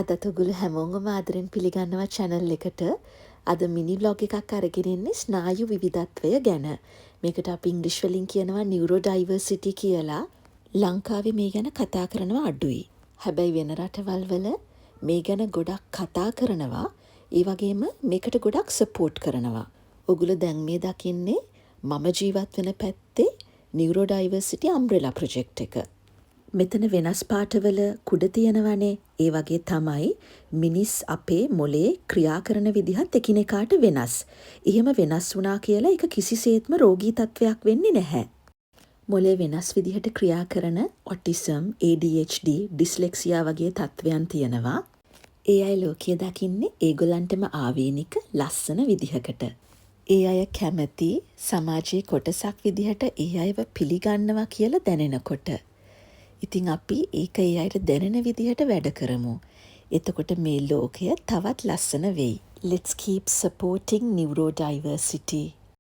අදත් ඔයගොල්ලෝ හැමෝම ආදරෙන් පිළිගන්නවා channel එකට. අද මිනි vlog එකක් අරගෙන ඉන්නේ ස්නායු විවිධත්වය ගැන. මේකට අපි ඉංග්‍රීසි වලින් කියනවා neurodiversity කියලා. ලංකාවේ මේ ගැන කතා කරනවා අඩුයි. හැබැයි වෙන රටවල් වල මේ ගැන ගොඩක් කතා කරනවා. ඒ වගේම මේකට ගොඩක් support කරනවා. ඔයගොල්ලෝ දැන් මේ දකින්නේ මම ජීවත් වෙන පැත්තේ neurodiversity umbrella project එක. මෙතන වෙනස් පාටවල කුඩ තියෙනවනේ. ඒ වගේ තමයි මිනිස් අපේ මොලේ ක්‍රියා කරන විදිහත් එකිනෙකාට වෙනස්. එහෙම වෙනස් වුණා කියලා ඒක කිසිසේත්ම රෝගී තත්වයක් වෙන්නේ නැහැ. මොලේ වෙනස් විදිහට ක්‍රියා කරන ඔටිසම්, ADHD, ඩිස්ලෙක්සියා වගේ තත්වයන් තියෙනවා. ඒ අය ලෝකයේ දකින්නේ ඒගොල්ලන්ටම ආවේනික ලස්සන විදිහකට. ඒ අය කැමති සමාජයේ කොටසක් විදිහට ඒ අයව පිළිගන්නවා කියලා දැනෙනකොට. ඉතින් අපි ඒක ඒ අයට දැනෙන විදිහට වැඩ කරමු. එතකොට මේ ලෝකය තවත් ලස්සන වෙයි. Let's keep supporting neurodiversity.